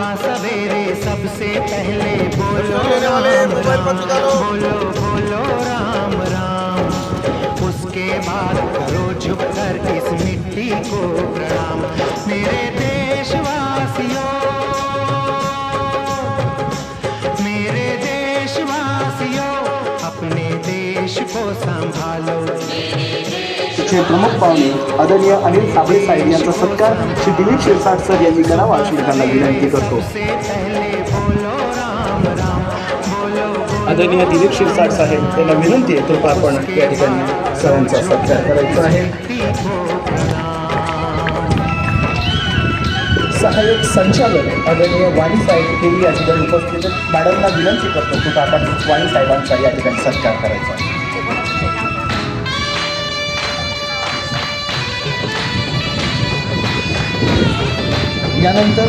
सुबह सवेरे सबसे पहले बोलो राम राम, बोलो बोलो राम राम। उसके बाद करो झुक कर इस मिट्टी को प्रणाम। मेरे देशवासियों, मेरे देशवासियों, अपने देश को संभालो। चे प्रमुख पाहुणे आदरणीय अनिल साबळे साहेब यांचा सत्कार श्री दिलीप शिरसाट सर यांनी करावा अशी त्यांना विनंती करतो। आदरणीय दिलीप शिरसाट साहेब यांना विनंती आहे कृपा आपण या ठिकाणी सरांचा सत्कार करायचा आहे। सहाय्यक संचालक आदरणीय वाणी साहेब हे या ठिकाणी उपस्थित आहेत। मॅडमना विनंती करतो कृपा आपण वाणी साहेबांचा या ठिकाणी सत्कार करायचा आहे। यानंतर